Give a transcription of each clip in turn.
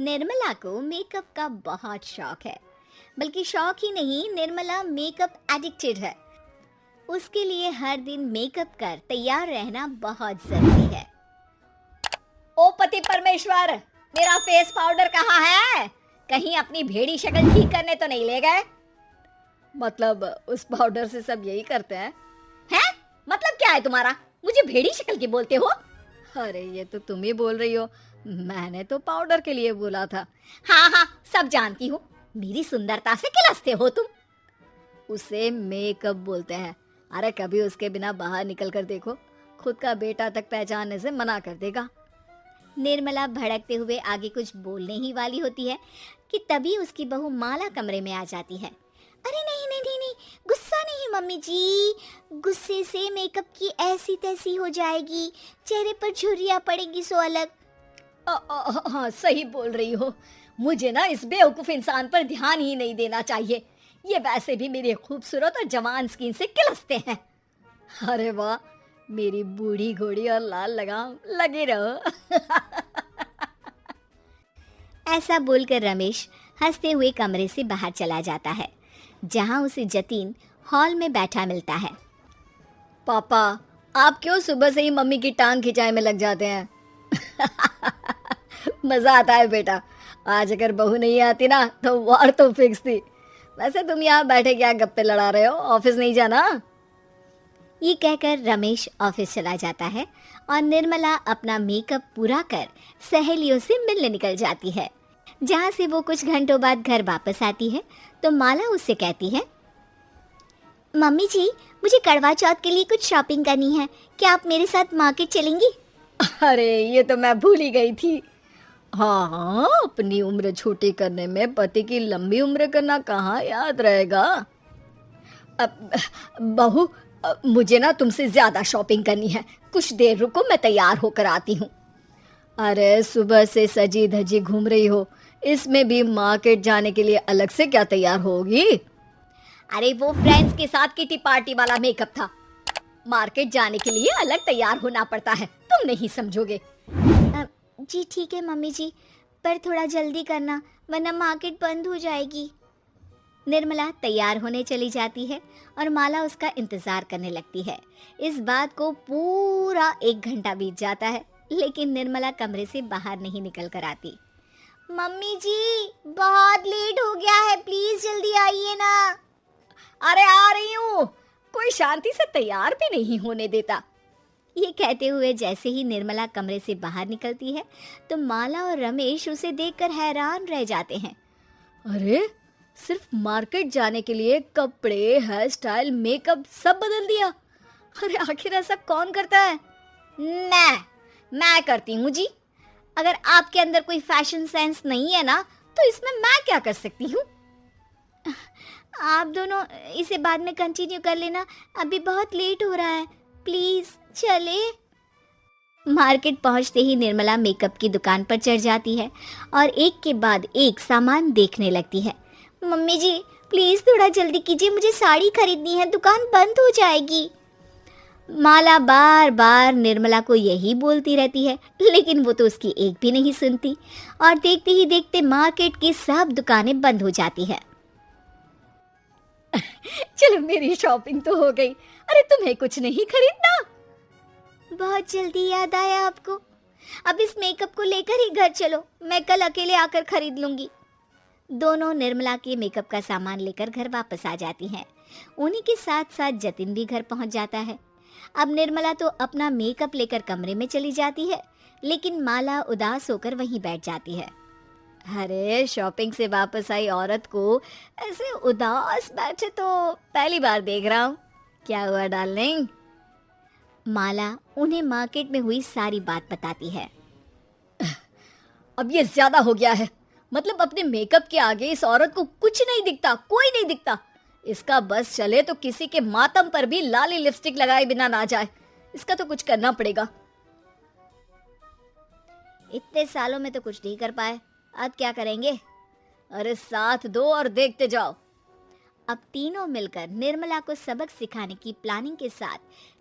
निर्मला को मेकअप का बहुत शौक है। बल्कि शौक ही नहीं, निर्मला मेकअप एडिक्टेड है। उसके लिए हर दिन मेकअप कर तैयार रहना बहुत जरूरी है। ओ पति परमेश्वर, मेरा फेस पाउडर कहाँ है? कहीं अपनी भेड़ी शक्ल ठीक करने तो नहीं ले गए? मतलब उस पाउडर से सब यही करते हैं? हैं? मतलब क्या है तुम्हारा? मुझे भेड़ी शक्ल की बोलते हो? अरे ये तो तुम ही बोल रही हो, मैंने तो पाउडर के लिए बोला था। हाँ हाँ, सब जानती हूँ। मेरी सुंदरता से किलसते हो तुम। उसे मेकअप बोलते हैं। अरे कभी उसके बिना बाहर निकल कर देखो, खुद का बेटा तक पहचानने से मना कर देगा। निर्मला भड़कते हुए आगे कुछ बोलने ही वाली होती है कि तभी उसकी बहू माला कमरे में आ जाती है। अरे नहीं नहीं नहीं नहीं, गुस्सा नहीं मम्मी जी, गुस्से से मेकअप की ऐसी तैसी हो जाएगी, चेहरे पर झुर्रियाँ पड़ेगी सो अलग। हाँ सही बोल रही हो, मुझे ना इस बेवकूफ इंसान पर ध्यान ही नहीं देना चाहिए। ये वैसे भी मेरी खूबसूरत और जवान स्किन से किलसते हैं। अरे वाह, मेरी बूढ़ी घोड़ी और लाल लगाम, लगे रहो। ऐसा बोलकर रमेश हंसते हुए कमरे से बाहर चला जाता है, जहां उसे जतीन हॉल में बैठा मिलता है। पापा, आप क्यों सुबह से ही मम्मी की टांग खिंचाई में लग जाते हैं? मजा आता है बेटा। आज अगर बहू नहीं आती ना तो वार तो फिक्स थी। वैसे तुम यहाँ बैठे क्या गप्पे लड़ा रहे हो? ऑफिस नहीं जाना? ये कहकर रमेश ऑफिस चला जाता है और निर्मला अपना मेकअप पूरा कर सहेलियों से मिलने निकल जाती है। जहाँ से वो कुछ घंटों बाद घर वापस आती है तो माला उससे कहती है, मम्मी जी, मुझे करवा चौथ के लिए कुछ शॉपिंग करनी है, क्या आप मेरे साथ मार्केट चलेंगी? अरे ये तो मैं भूल ही गई थी। हाँ हाँ, अपनी उम्र छोटी करने में पति की लंबी उम्र करना कहाँ याद रहेगा। बहू, मुझे ना तुमसे ज्यादा शॉपिंग करनी है, कुछ देर रुको, मैं तैयार होकर आती हूँ। अरे सुबह से सजी धजी घूम रही हो, इसमें भी मार्केट जाने के लिए अलग से क्या तैयार होगी? अरे वो फ्रेंड्स के साथ किटी पार्टी वाला मेकअप था, मार्केट जाने के लिए अलग तैयार होना पड़ता है, तुम नहीं समझोगे। जी ठीक है मम्मी जी, पर थोड़ा जल्दी करना वरना मार्केट बंद हो जाएगी। निर्मला तैयार होने चली जाती है और माला उसका इंतजार करने लगती है। इस बात को पूरा 1 घंटा बीत जाता है, लेकिन निर्मला कमरे से बाहर नहीं निकल कर आती। मम्मी जी, बहुत लेट हो गया है, प्लीज जल्दी आइए ना। अरे आ रही हूँ, कोई शांति से तैयार भी नहीं होने देता। ये कहते हुए जैसे ही निर्मला कमरे से बाहर निकलती है तो माला और रमेश उसे देखकर हैरान रह जाते हैं। अरे सिर्फ मार्केट जाने के लिए कपड़े, हेयर स्टाइल, मेकअप सब बदल दिया। अरे आखिर ऐसा कौन करता है? मैं करती हूँ जी। अगर आपके अंदर कोई फैशन सेंस नहीं है ना तो इसमें मैं क्या कर सकती हूँ? आप दोनों इसे बाद में कंटिन्यू कर लेना, अभी बहुत लेट हो रहा है, प्लीज चले। मार्केट पहुंचते ही निर्मला मेकअप की दुकान पर चढ़ जाती है और एक के बाद एक सामान देखने लगती है। मम्मी जी प्लीज थोड़ा जल्दी कीजिए, मुझे साड़ी खरीदनी है, दुकान बंद हो जाएगी। माला बार बार निर्मला को यही बोलती रहती है, लेकिन वो तो उसकी एक भी नहीं सुनती और देखते ही देखते मार्केट की सब दुकानें बंद हो जाती है। चलो मेरी शॉपिंग तो हो गई। अरे तुम्हें कुछ नहीं खरीदना? बहुत जल्दी याद आया आपको। अब इस मेकअप को लेकर ही घर चलो, मैं कल अकेले आकर खरीद लूंगी। दोनों निर्मला के मेकअप का सामान लेकर घर वापस आ जाती हैं। उन्हीं के साथ साथ जतिन भी घर पहुंच जाता है। अब निर्मला तो अपना मेकअप लेकर कमरे में चली जाती है, लेकिन माला उदास होकर वहीं बैठ जाती है। अरे शॉपिंग से वापस आई औरत को ऐसे उदास बैठे तो पहली बार देख रहा हूँ। क्या हुआ डार्लिंग? माला उन्हें मार्केट में हुई सारी बात बताती है। अब ये ज्यादा हो गया है, मतलब अपने मेकअप के आगे इस औरत को कुछ नहीं दिखता, कोई नहीं दिखता। इसका बस चले तो किसी के मातम पर भी लाली लिपस्टिक लगाए बिना ना जाए। इसका तो कुछ करना पड़ेगा। इतने सालों में तो कुछ नहीं कर पाए, अब क्या करेंगे? अरे साथ दो और देखते जाओ। अब तीनों मिलकर निर्मला को सबक सिखाने की प्लानिंग के साथ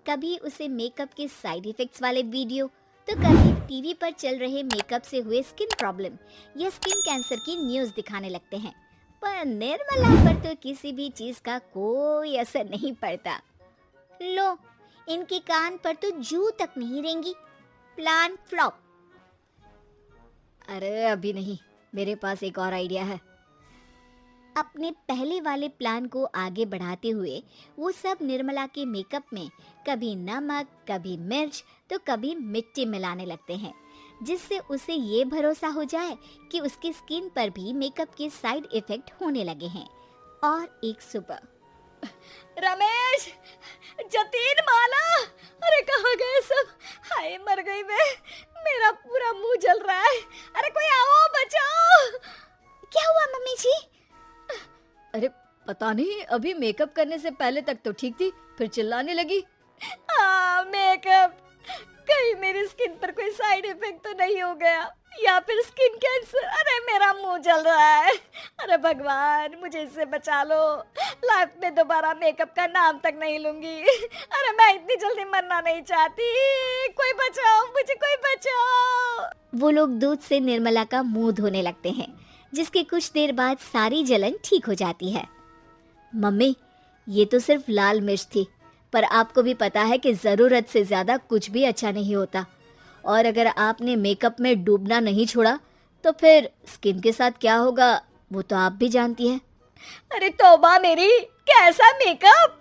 कभी उसे मेकअप के साइड इफेक्ट्स वाले वीडियो, तो कभी टीवी पर चल रहे मेकअप से हुए स्किन प्रॉब्लम या स्किन कैंसर की न्यूज़ दिखाने लगते हैं। पर निर्मला पर तो किसी भी चीज़ का कोई असर नहीं पड़ता। लो, इनके कान पर तो जू तक नहीं रेंगी। Plan flop. अरे अभी नहीं, मेरे पास एक और आइडिया है। अपने पहले वाले प्लान को आगे बढ़ाते हुए वो सब निर्मला के मेकअप में कभी नमक, कभी मिर्च, तो कभी मिट्टी मिलाने लगते हैं, जिससे उसे ये भरोसा हो जाए कि उसकी स्किन पर भी मेकअप के साइड इफेक्ट होने लगे हैं। और एक सुबह, रमेश, जतीन, माला, अरे कहाँ गए सब? हाय मर गई मैं, मेरा पूरा मुंह जल रहा है। अरे कोई आओ, बचाओ। क्या हुआ मम्मी जी? अरे पता नहीं, अभी मेकअप करने से पहले तक तो ठीक थी, फिर चिल्लाने लगी। मेकअप, कहीं मेरी स्किन पर कोई साइड इफेक्ट तो नहीं हो गया, या फिर स्किन कैंसर? अरे मेरा मुंह जल रहा है। अरे भगवान, मुझे इससे बचा लो। लाइफ में दोबारा मेकअप का नाम तक नहीं लूंगी। अरे मैं इतनी जल्दी मरना नहीं चाहती। कोई बचाओ मुझे, कोई बचाओ। वो लोग दूध से निर्मला का मुंह धोने लगते हैं, जिसके कुछ देर बाद सारी जलन ठीक हो जाती है। मम्मी, ये तो सिर्फ लाल मिर्च थी, पर आपको भी पता है कि ज़रूरत से ज़्यादा कुछ भी अच्छा नहीं होता। और अगर आपने मेकअप में डूबना नहीं छोड़ा तो फिर स्किन के साथ क्या होगा वो तो आप भी जानती हैं। अरे तौबा मेरी, कैसा मेकअप!